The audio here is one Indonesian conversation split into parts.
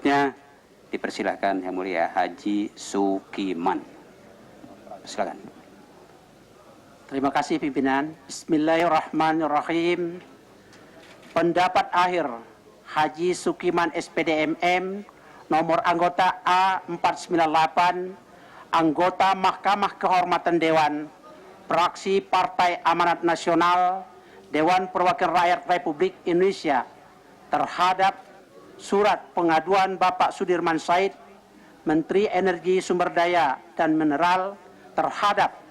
Berikutnya dipersilahkan Yang Mulia Haji Sukiman. Silakan. Terima kasih pimpinan. Bismillahirrahmanirrahim. Pendapat akhir Haji Sukiman SPDMM, nomor anggota A498, anggota Mahkamah Kehormatan Dewan, fraksi Partai Amanat Nasional, Dewan Perwakilan Rakyat Republik Indonesia, terhadap surat pengaduan Bapak Sudirman Said, Menteri Energi Sumber Daya dan Mineral, terhadap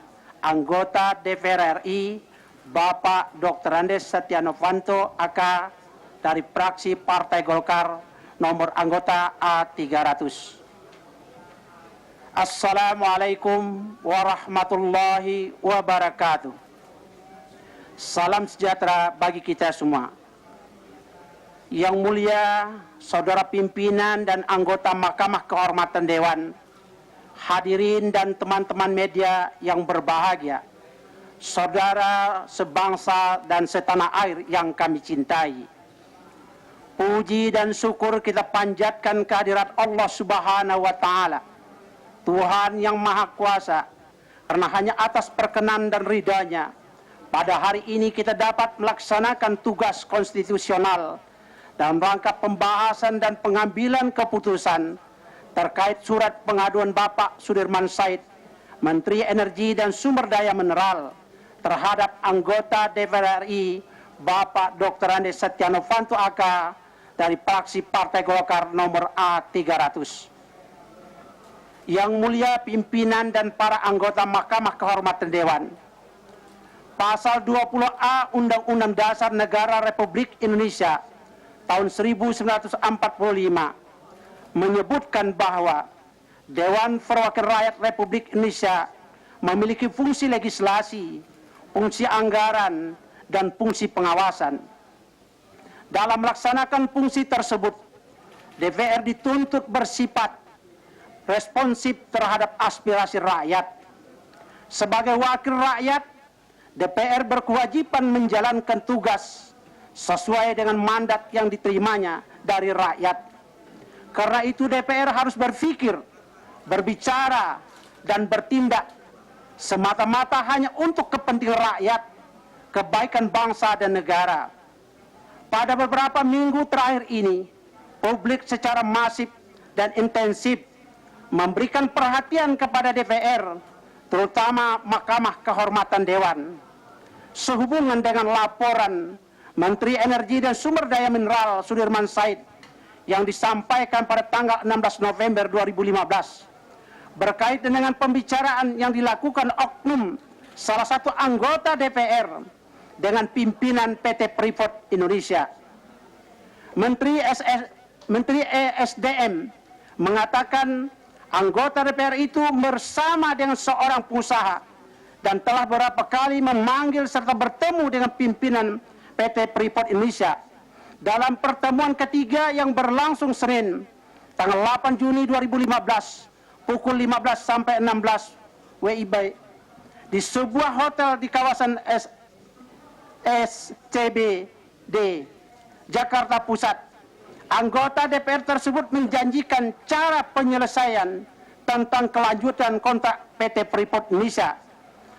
anggota DPR RI Bapak Dr. Andes Setia Novanto AK dari fraksi Partai Golkar, nomor anggota A300. Assalamualaikum warahmatullahi wabarakatuh. Salam sejahtera bagi kita semua. Yang mulia saudara pimpinan dan anggota Mahkamah Kehormatan Dewan, hadirin dan teman-teman media yang berbahagia, saudara sebangsa dan setanah air yang kami cintai. Puji dan syukur kita panjatkan kehadirat Allah Subhanahu wa Ta'ala, Tuhan yang Maha Kuasa, karena hanya atas perkenan dan ridhanya pada hari ini kita dapat melaksanakan tugas konstitusional dalam rangka pembahasan dan pengambilan keputusan terkait surat pengaduan Bapak Sudirman Said, Menteri Energi dan Sumber Daya Mineral, terhadap anggota DPR RI Bapak Dr. Andes Setia Novanto AK dari fraksi Partai Golkar nomor A300. Yang mulia pimpinan dan para anggota Mahkamah Kehormatan Dewan, Pasal 20A Undang-Undang Dasar Negara Republik Indonesia tahun 1945 menyebutkan bahwa Dewan Perwakilan Rakyat Republik Indonesia memiliki fungsi legislasi, fungsi anggaran, dan fungsi pengawasan. Dalam melaksanakan fungsi tersebut, DPR dituntut bersifat responsif terhadap aspirasi rakyat. Sebagai wakil rakyat, DPR berkewajiban menjalankan tugas sesuai dengan mandat yang diterimanya dari rakyat. Karena itu DPR harus berpikir, berbicara, dan bertindak semata-mata hanya untuk kepentingan rakyat, kebaikan bangsa dan negara. Pada beberapa minggu terakhir ini, publik secara masif dan intensif memberikan perhatian kepada DPR, terutama Mahkamah Kehormatan Dewan, sehubungan dengan laporan Menteri Energi dan Sumber Daya Mineral Sudirman Said yang disampaikan pada tanggal 16 November 2015 berkaitan dengan pembicaraan yang dilakukan oknum salah satu anggota DPR dengan pimpinan PT Freeport Indonesia. Menteri ESDM mengatakan anggota DPR itu bersama dengan seorang pengusaha dan telah beberapa kali memanggil serta bertemu dengan pimpinan PT Freeport Indonesia. Dalam pertemuan ketiga yang berlangsung Senin, tanggal 8 Juni 2015, pukul 15 sampai 16 WIB, di sebuah hotel di kawasan SCBD, Jakarta Pusat. Anggota DPR tersebut menjanjikan cara penyelesaian tentang kelanjutan kontrak PT Freeport Indonesia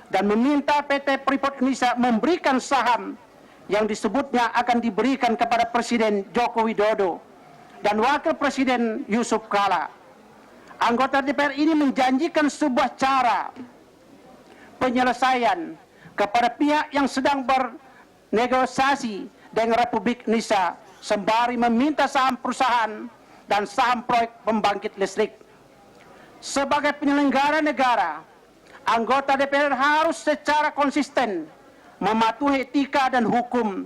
dan meminta PT Freeport Indonesia memberikan saham yang disebutnya akan diberikan kepada Presiden Joko Widodo dan Wakil Presiden Yusuf Kala. Anggota DPR ini menjanjikan sebuah cara penyelesaian kepada pihak yang sedang bernegosiasi dengan Republik Indonesia, sembari meminta saham perusahaan dan saham proyek pembangkit listrik. Sebagai penyelenggara negara, anggota DPR harus secara konsisten mematuhi etika dan hukum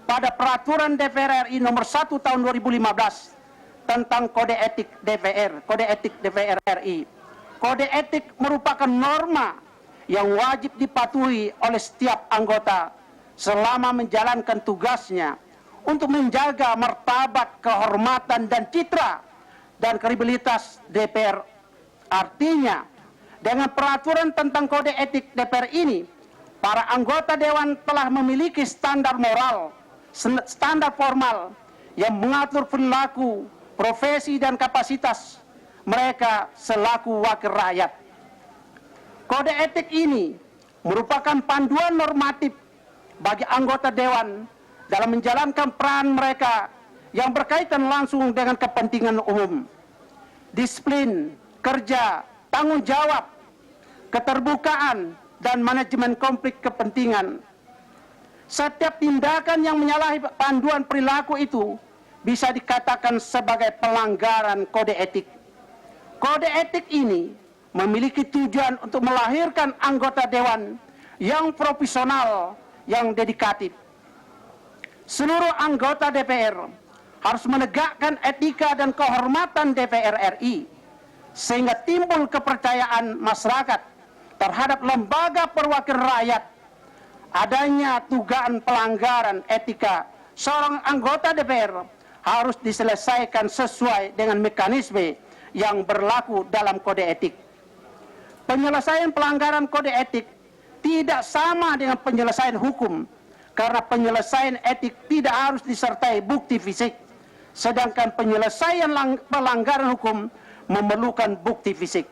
pada peraturan DPR RI nomor 1 tahun 2015 tentang kode etik DPR RI. Kode etik merupakan norma yang wajib dipatuhi oleh setiap anggota selama menjalankan tugasnya untuk menjaga martabat, kehormatan, dan citra dan kredibilitas DPR. Artinya, dengan peraturan tentang kode etik DPR ini, para anggota Dewan telah memiliki standar moral, standar formal yang mengatur perilaku, profesi dan kapasitas mereka selaku wakil rakyat. Kode etik ini merupakan panduan normatif bagi anggota dewan dalam menjalankan peran mereka yang berkaitan langsung dengan kepentingan umum. Disiplin, kerja, tanggung jawab, keterbukaan, dan manajemen konflik kepentingan. Setiap tindakan yang menyalahi panduan perilaku itu bisa dikatakan sebagai pelanggaran kode etik. Kode etik ini memiliki tujuan untuk melahirkan anggota dewan yang profesional, yang dedikatif. Seluruh anggota DPR harus menegakkan etika dan kehormatan DPR RI, sehingga timbul kepercayaan masyarakat terhadap lembaga perwakilan rakyat. Adanya dugaan pelanggaran etika seorang anggota DPR harus diselesaikan sesuai dengan mekanisme yang berlaku dalam kode etik. Penyelesaian pelanggaran kode etik tidak sama dengan penyelesaian hukum, karena penyelesaian etik tidak harus disertai bukti fisik, sedangkan penyelesaian pelanggaran hukum memerlukan bukti fisik.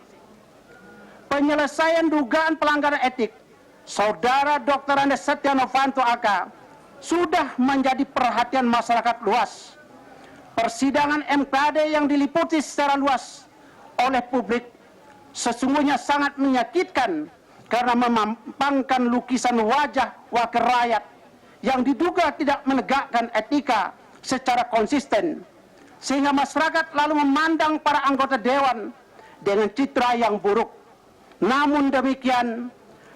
Penyelesaian dugaan pelanggaran etik Saudara Dr. Andes Setia Novanto AK sudah menjadi perhatian masyarakat luas. Persidangan MKD yang diliputi secara luas oleh publik sesungguhnya sangat menyakitkan karena memampangkan lukisan wajah wakil rakyat yang diduga tidak menegakkan etika secara konsisten, sehingga masyarakat lalu memandang para anggota dewan dengan citra yang buruk. Namun demikian,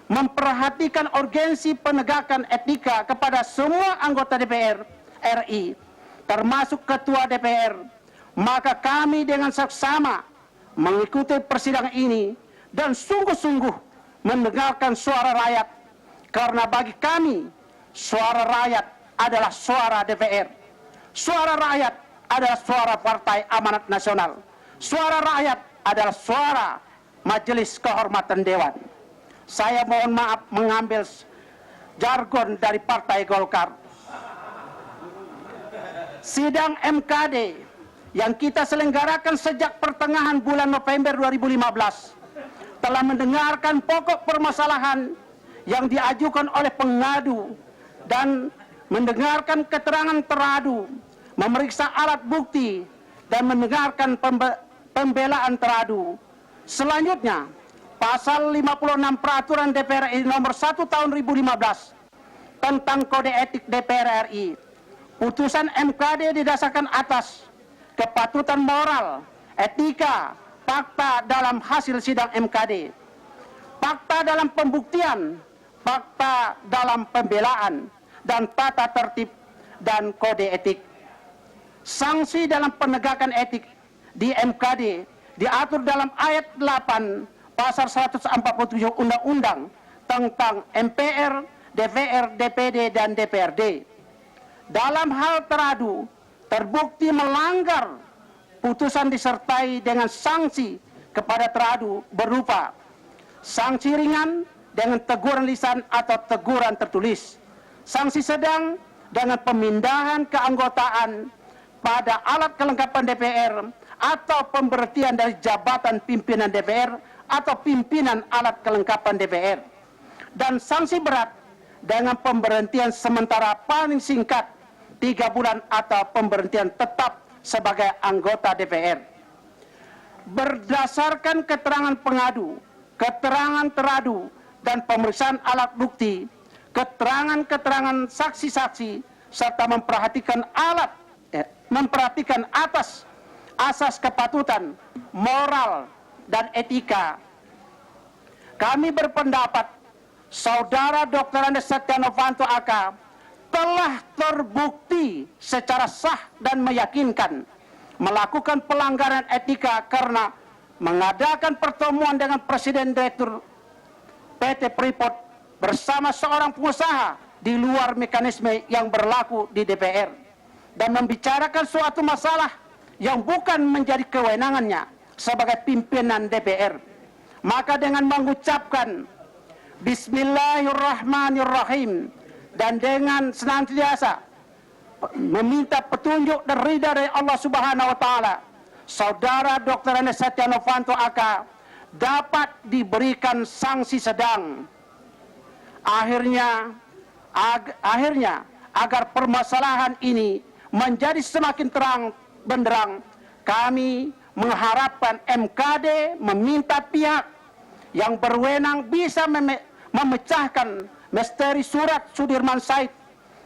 memperhatikan urgensi penegakan etika kepada semua anggota DPR RI, termasuk Ketua DPR, maka kami dengan saksama mengikuti persidangan ini dan sungguh-sungguh mendengarkan suara rakyat, karena bagi kami suara rakyat adalah suara DPR, suara rakyat adalah suara Partai Amanat Nasional, suara rakyat adalah suara Majelis Kehormatan Dewan. Saya mohon maaf mengambil jargon dari Partai Golkar. Sidang MKD yang kita selenggarakan sejak pertengahan bulan November 2015 telah mendengarkan pokok permasalahan yang diajukan oleh pengadu dan mendengarkan keterangan teradu, memeriksa alat bukti, dan mendengarkan pembelaan teradu. Selanjutnya, Pasal 56 Peraturan DPR RI nomor 1 tahun 2015 tentang Kode Etik DPR RI. Putusan MKD didasarkan atas kepatutan moral, etika, fakta dalam hasil sidang MKD, fakta dalam pembuktian, fakta dalam pembelaan, dan tata tertib dan kode etik. Sanksi dalam penegakan etik di MKD diatur dalam ayat 8 Pasal 147 Undang-Undang tentang MPR, DPR, DPD, dan DPRD. Dalam hal teradu, terbukti melanggar, putusan disertai dengan sanksi kepada teradu berupa sanksi ringan dengan teguran lisan atau teguran tertulis, sanksi sedang dengan pemindahan keanggotaan pada alat kelengkapan DPR atau pemberhentian dari jabatan pimpinan DPR atau pimpinan alat kelengkapan DPR, dan sanksi berat dengan pemberhentian sementara paling singkat 3 bulan atau pemberhentian tetap sebagai anggota DPR. Berdasarkan keterangan pengadu, keterangan teradu, dan pemeriksaan alat bukti, keterangan-keterangan saksi-saksi, serta memperhatikan atas asas kepatutan, moral, dan etika, kami berpendapat Saudara Dr. Andes Setia Novanto AK telah terbukti secara sah dan meyakinkan melakukan pelanggaran etika karena mengadakan pertemuan dengan Presiden Direktur PT Freeport bersama seorang pengusaha di luar mekanisme yang berlaku di DPR dan membicarakan suatu masalah yang bukan menjadi kewenangannya sebagai pimpinan DPR. Maka dengan mengucapkan Bismillahirrahmanirrahim dan dengan senantiasa meminta petunjuk dan ridha dari Allah Subhanahu wa taala, saudara Dr. Andes Setia Novanto AK dapat diberikan sanksi sedang. Akhirnya agar permasalahan ini menjadi semakin terang benderang, kami mengharapkan MKD meminta pihak yang berwenang bisa memecahkan misteri surat Sudirman Said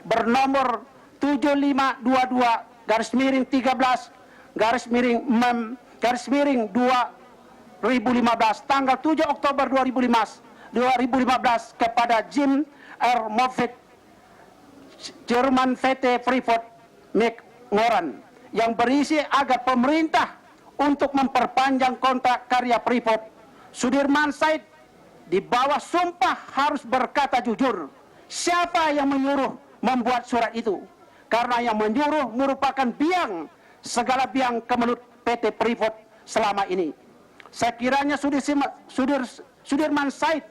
bernomor 7522-13-2/2015 tanggal 7 Oktober 2015 kepada Jim R. Moffitt, Jerman VT Freeport McMoran, yang berisi agar pemerintah untuk memperpanjang kontrak karya Freeport. Sudirman Said di bawah sumpah harus berkata jujur siapa yang menyuruh membuat surat itu, karena yang menyuruh merupakan biang segala biang kemelut PT Freeport selama ini. Sekiranya Sudirman Said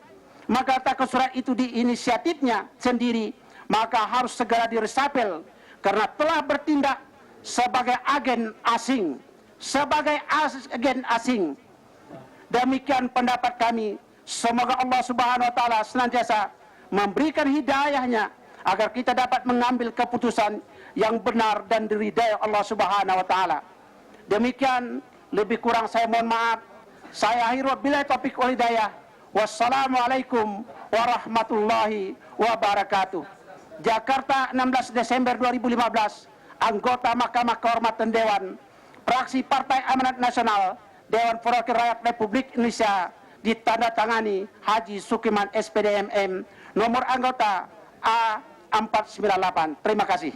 mengatakan surat itu di inisiatifnya sendiri, maka harus segera diresapel karena telah bertindak sebagai agen asing. Demikian pendapat kami. Semoga Allah Subhanahu wa taala senantiasa memberikan hidayahnya agar kita dapat mengambil keputusan yang benar dan diridai Allah Subhanahu wa taala. Demikian, lebih kurang saya mohon maaf. Saya akhiri wabillahi taufiq wal hidayah. Wassalamualaikum warahmatullahi wabarakatuh. Jakarta, 16 Desember 2015. Anggota Mahkamah Kehormatan Dewan, fraksi Partai Amanat Nasional, Dewan Perwakilan Rakyat Republik Indonesia, ditandatangani Haji Sukiman SPD MM, nomor anggota A498. Terima kasih.